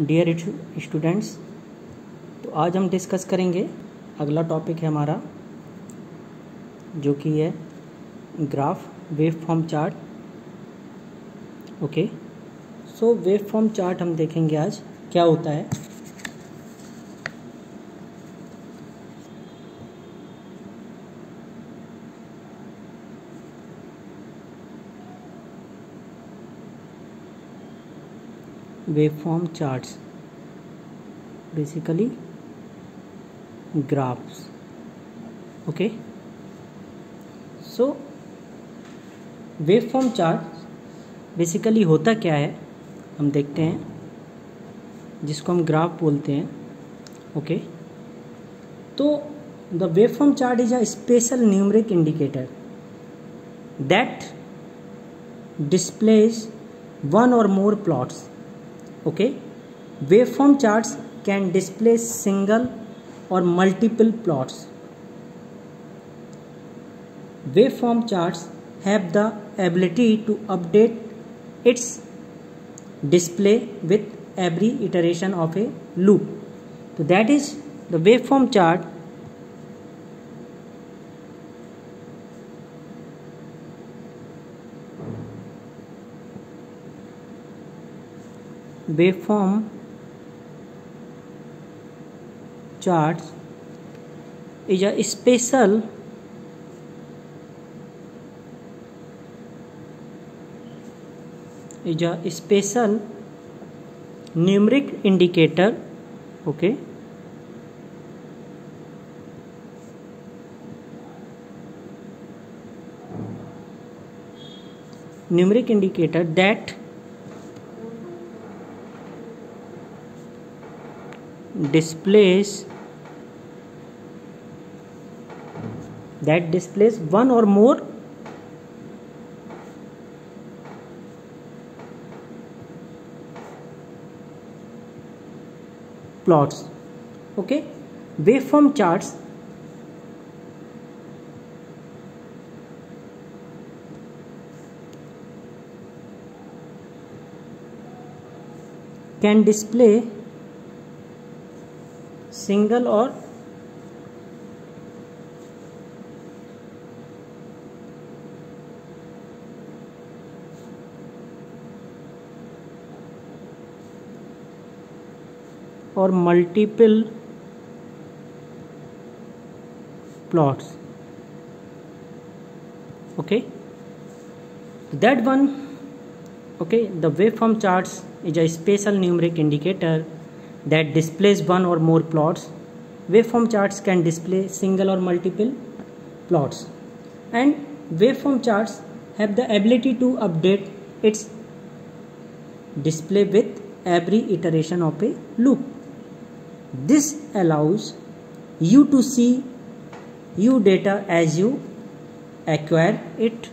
Dear students, तो आज हम डिस्कस करेंगे अगला टॉपिक है हमारा जो कि है graph wave form chart. Okay, so wave form chart हम देखेंगे आज क्या होता है। Waveform charts basically graphs. Okay, so waveform chart basically होता क्या है हम देखते हैं, जिसको हम ग्राफ बोलते हैं। ओके, तो the waveform chart is a special numeric indicator that displays one or more plots. Okay, waveform charts can display single or multiple plots. Waveform charts have the ability to update its display with every iteration of a loop. So that is the waveform chart. Waveform charts is a special numeric indicator. Okay, numeric indicator that displays one or more plots. Okay, waveform charts can display single or multiple plots. Okay, that one. Okay, the waveform charts is a special numeric indicator that displays one or more plots. Waveform charts can display single or multiple plots, and waveform charts have the ability to update its display with every iteration of a loop. This allows you to see your data as you acquire it.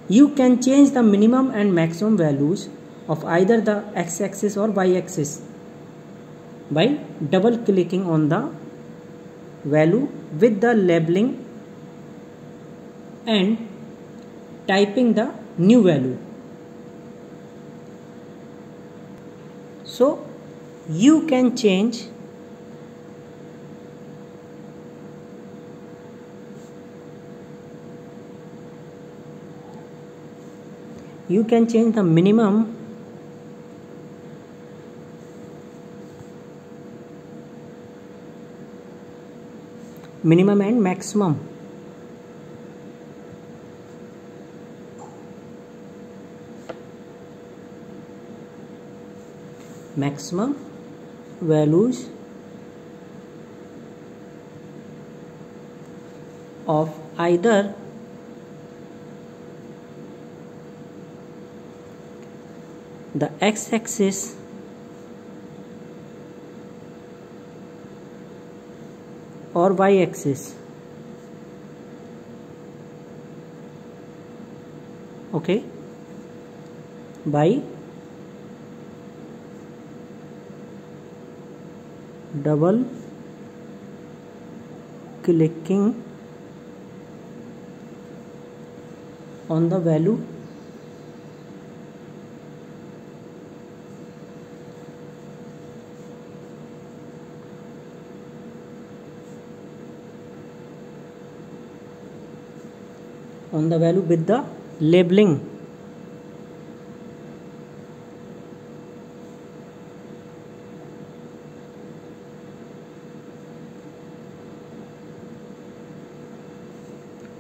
You can change the minimum and maximum values of either the x-axis or y-axis by double clicking on the value with the labeling and typing the new value. So you can change the minimum and maximum values of either the x-axis or y-axis. Okay, by double clicking on the value on the value with the labeling.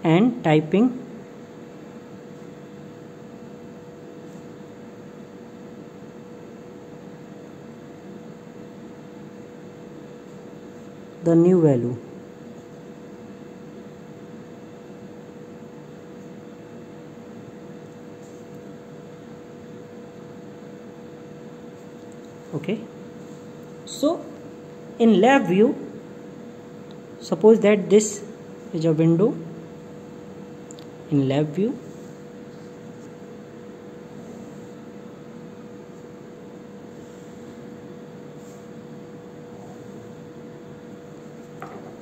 And typing the new value. Okay, so in lab view, suppose that this is a window. In lab view,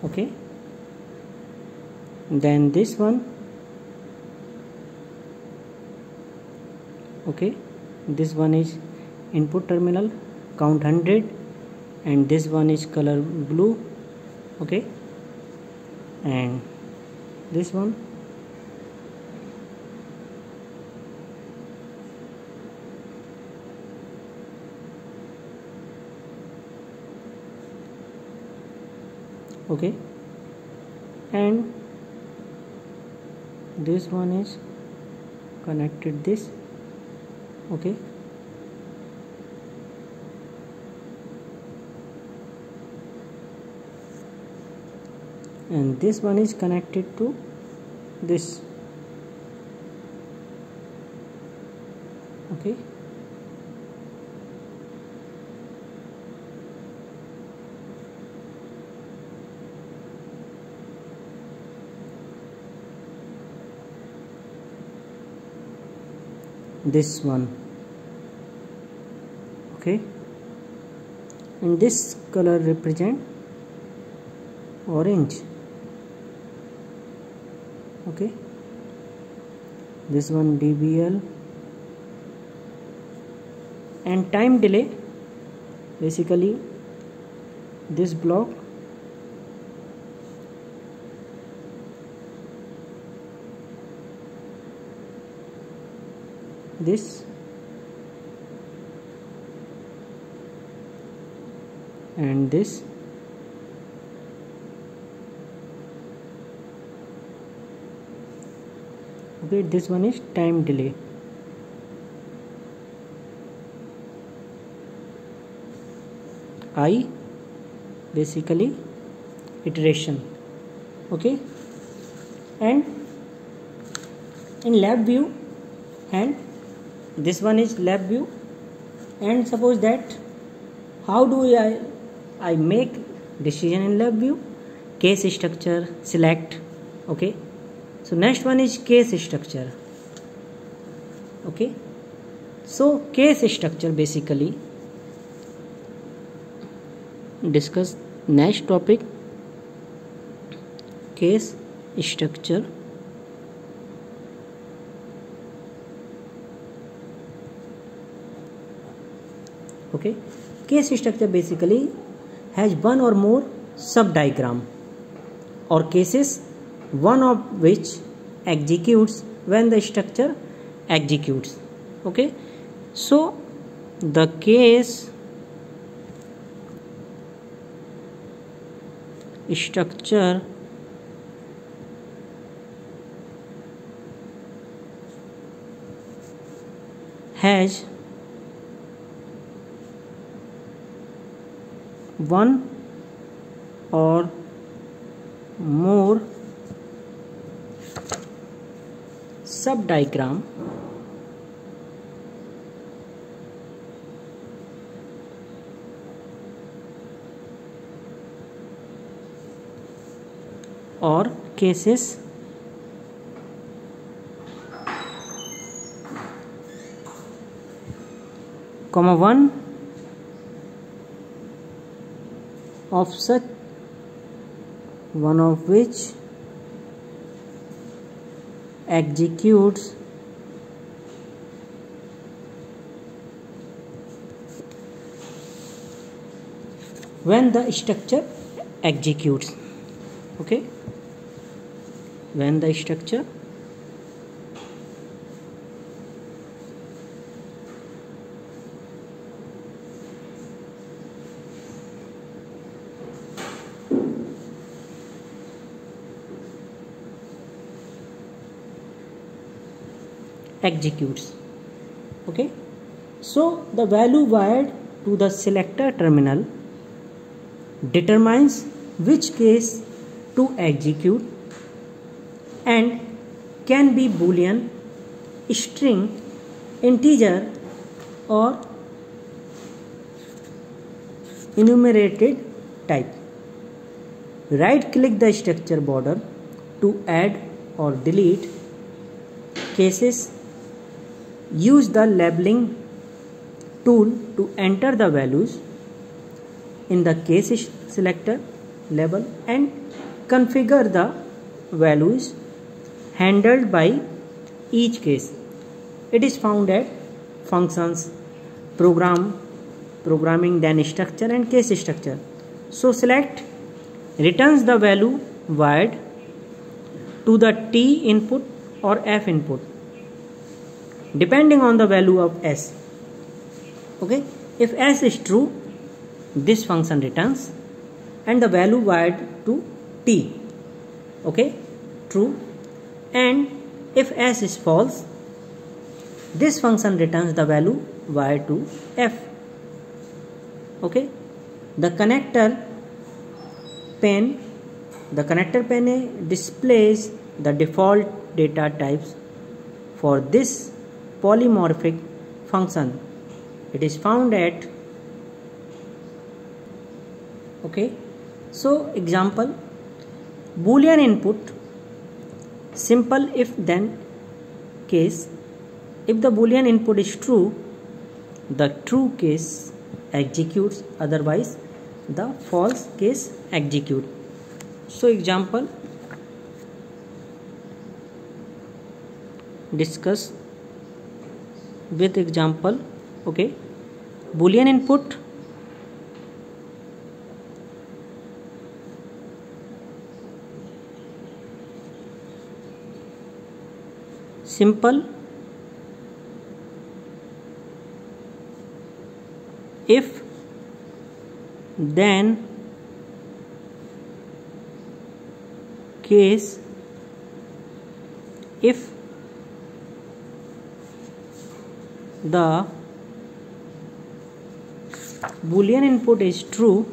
okay, then this one, okay, this one is input terminal, count 100, and this one is color blue, okay, and this one, okay, and this one is connected this, okay, and this one is connected to this, okay, this one, okay, and this color represent orange, okay, this one DBL, and time delay, basically this block, this, and this, okay, this one is time delay. I basically iteration, okay, and in lab view, and this one is lab view, and suppose that how do I make decision in lab view? Case structure, select, okay, so next one is case structure, okay, so case structure basically discuss next topic, case structure, okay, case structure basically has one or more sub diagram or cases, one of which executes when the structure executes, okay, so the case structure has one or more sub diagram or cases comma one of such, one of which executes when the structure executes, okay, when the structure executes. Okay, so the value wired to the selector terminal determines which case to execute and can be boolean, string, integer or enumerated type. Right click the structure border to add or delete cases. Use the labeling tool to enter the values in the case selector label and configure the values handled by each case. It is found at functions, programming, then structure and case structure. So select returns the value wired to the T input or F input depending on the value of S. Okay, if S is true, this function returns and the value wired to T. Okay, true. And if S is false, this function returns the value wired to F. Okay, the connector pane displays the default data types for this polymorphic function. It is found at, okay, so example, boolean input, simple if then case. If the boolean input is true, the true case executes, otherwise the false case execute. So example, discuss with example. Okay, boolean input, simple if then case. If the boolean input is true,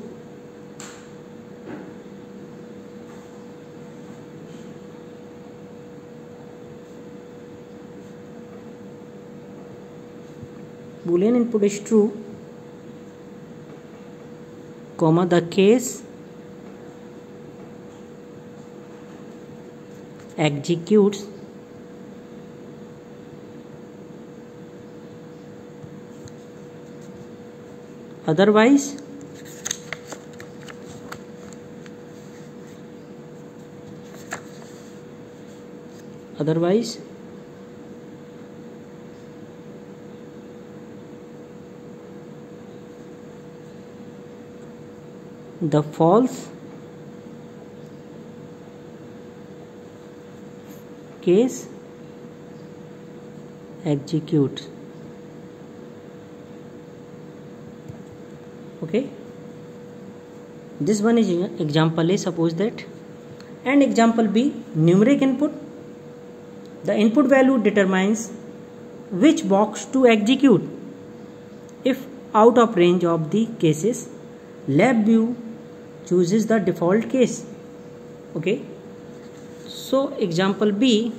comma, the case executes, otherwise the false case executes. Okay, this one is example A, suppose that. And example B, numeric input. The input value determines which box to execute. If out of range of the cases, lab view chooses the default case. Okay, so example B,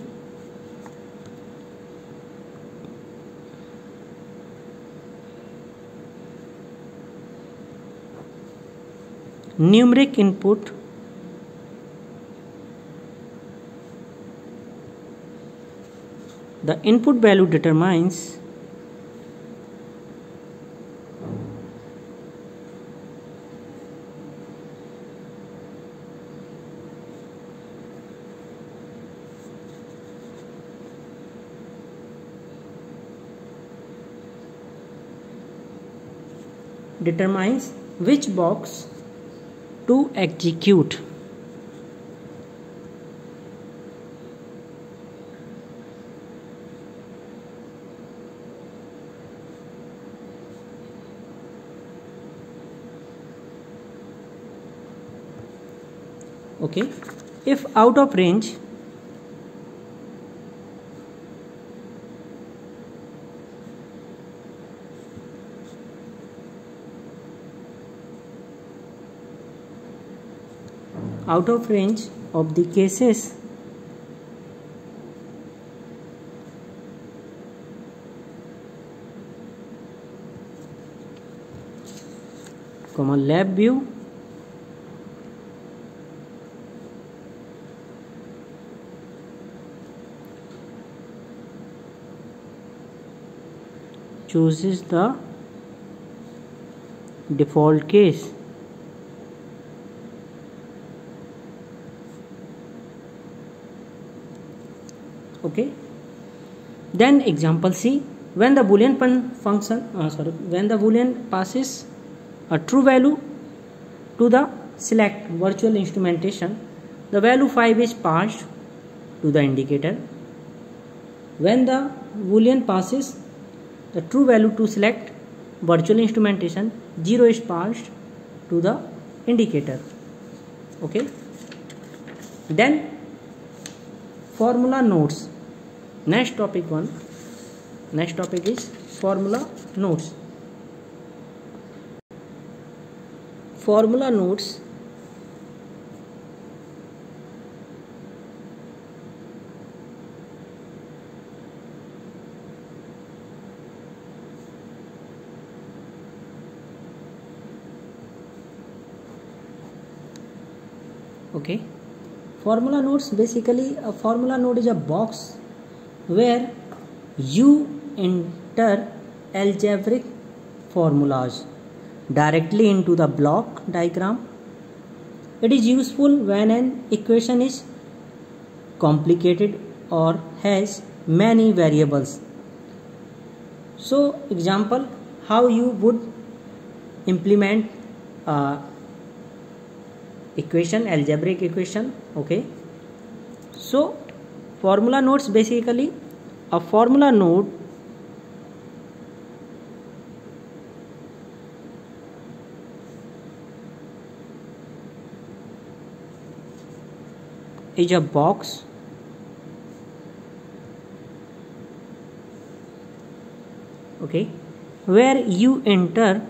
numeric input, the input value determines which box to execute. Okay, if out of range, out of range of the cases comma lab view chooses the default case. Okay, then example C, when the boolean when the boolean passes a true value to the select virtual instrumentation, the value 5 is passed to the indicator. When the boolean passes the true value to select virtual instrumentation, 0 is passed to the indicator. Okay, then formula nodes. Next topic is formula nodes. Formula nodes okay. Formula nodes, basically a formula node is a box where you enter algebraic formulas directly into the block diagram. It is useful when an equation is complicated or has many variables. So example, how you would implement equation, algebraic equation. Okay, so formula nodes, basically a formula node is a box okay where you enter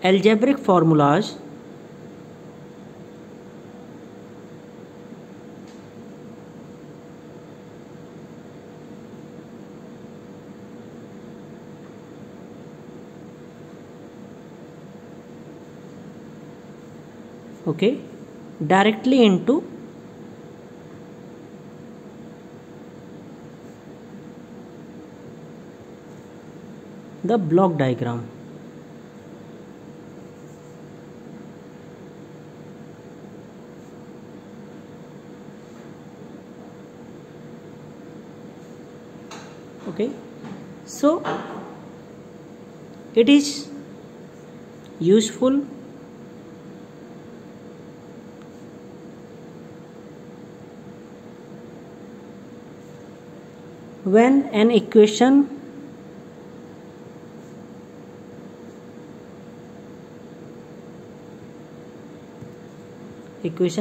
algebraic formulas okay directly into the block diagram. Okay, so it is useful when an equation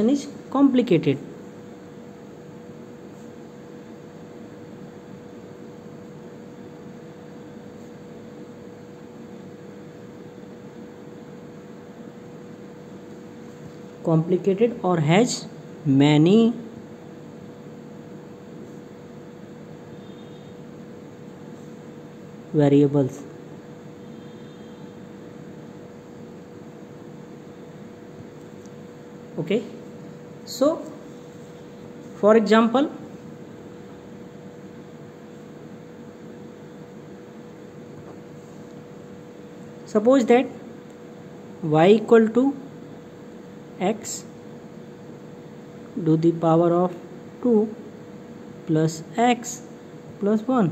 is complicated. Or has many variables. Okay, so for example, suppose that y equal to x to the power of 2 plus x plus 1.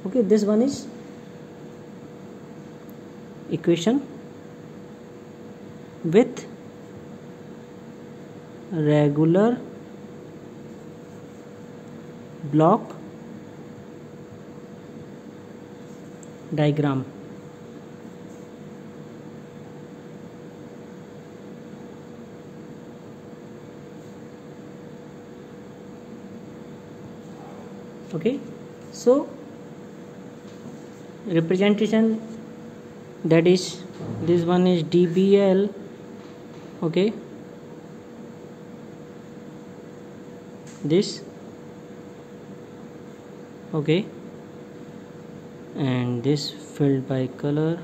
Okay, this one is equation with regular block diagram. So representation, that is, this one is dBl, okay, this, okay, and this filled by color,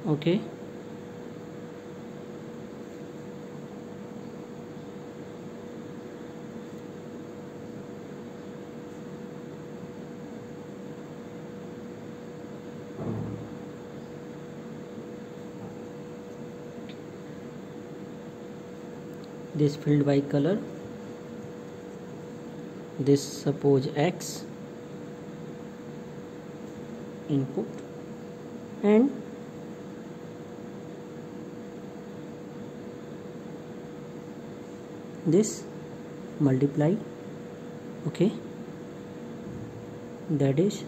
okay, this filled by color, this suppose X input, and this multiply, okay, that is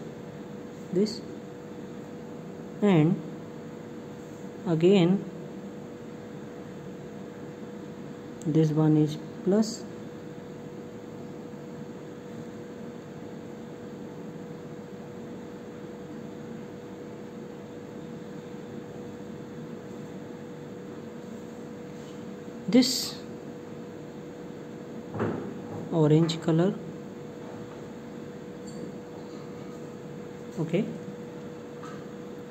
this, and again this one is plus, this orange color, okay,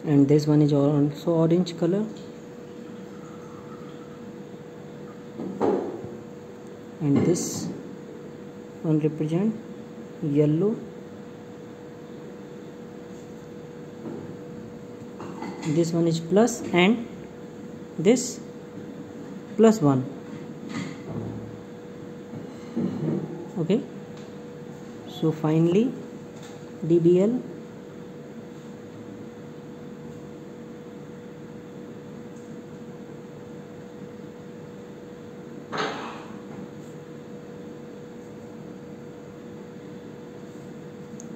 and this one is also orange color, and this one represent yellow, this one is plus, and this plus 1, okay. So finally dBl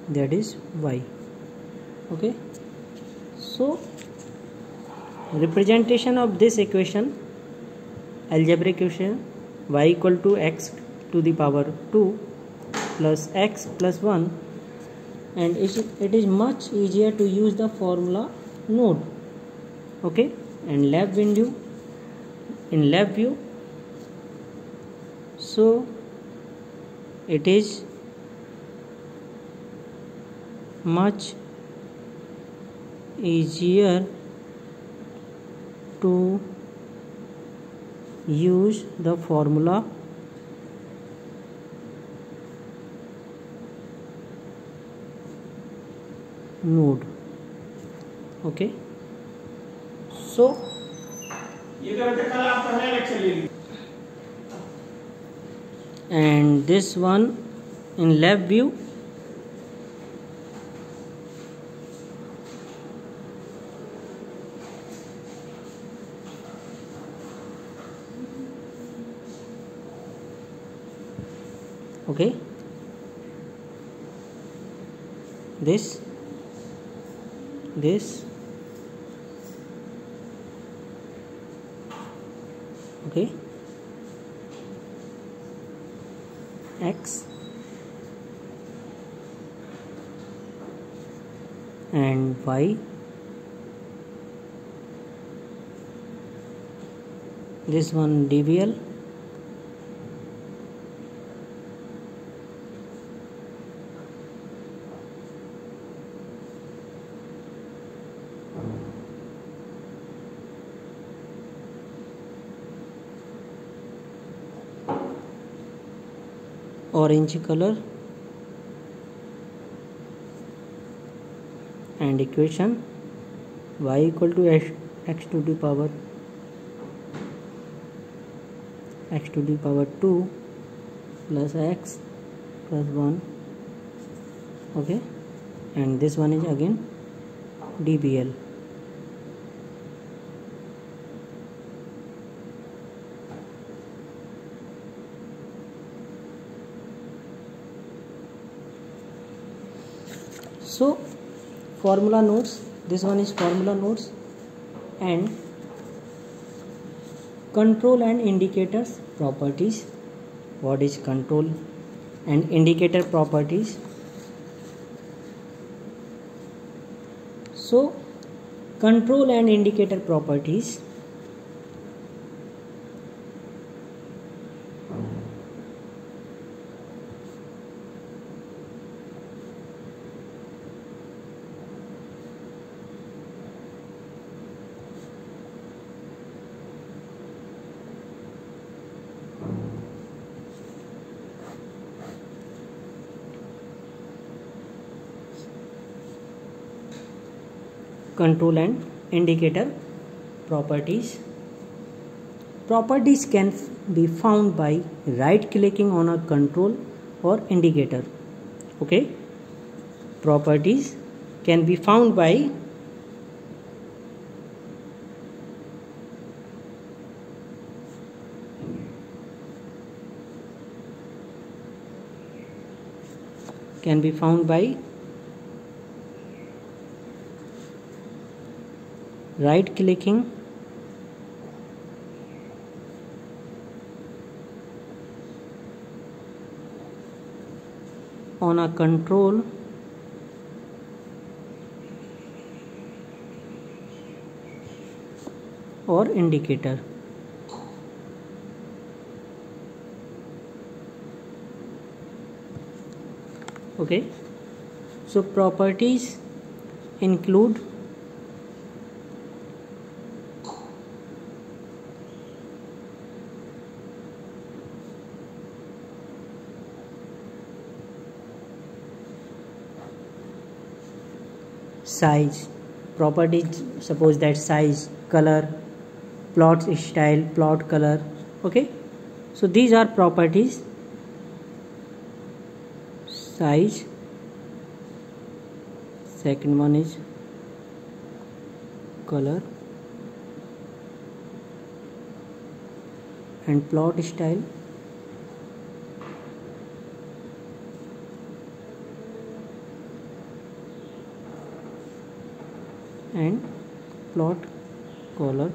that is y, okay. So representation of this equation, algebraic equation, y equal to x to the power 2 plus x plus 1, and it is much easier to use the formula node, okay. And lab window, in lab view, so it is much easier to use the formula node, okay. So and this one in lab view, okay, this, okay, x and y, this one dBl, orange color, and equation y equal to x to the power 2 plus x plus 1, okay, and this one is again dBl. So formula nodes, this one is formula nodes, and control and indicators properties. What is control and indicator properties? So control and indicator properties control and indicator properties. Properties can be found by right clicking on a control or indicator. Okay, properties can be found by right clicking on a control or indicator. Okay, so properties include size. Properties suppose that size, color, plot style, plot color. Okay, so these are properties. Size, second one is color and plot style, and plot color.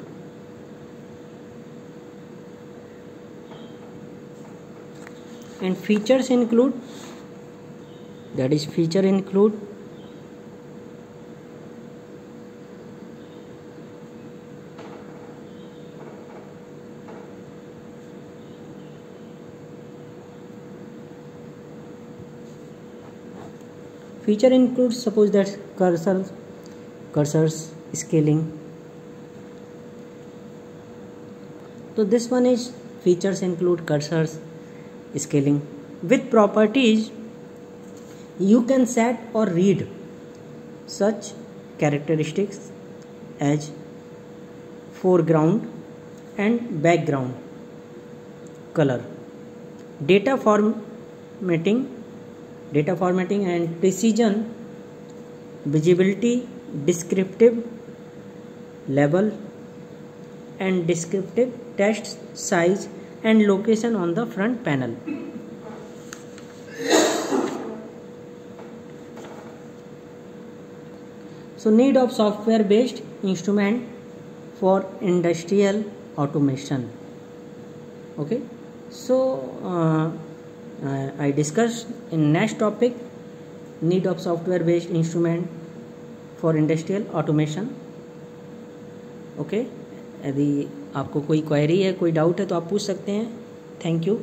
And features include, that is feature include suppose that cursors scaling. So this one is features include cursors scaling. With properties you can set or read such characteristics as foreground and background color, data formatting and precision, visibility, descriptive label and descriptive text size and location on the front panel. So need of software based instrument for industrial automation. Okay, so I discussed in next topic need of software based instrument for industrial automation. Okay, यदि आपको कोई query है, कोई doubt है तो आप पूछ सकते हैं. Thank you.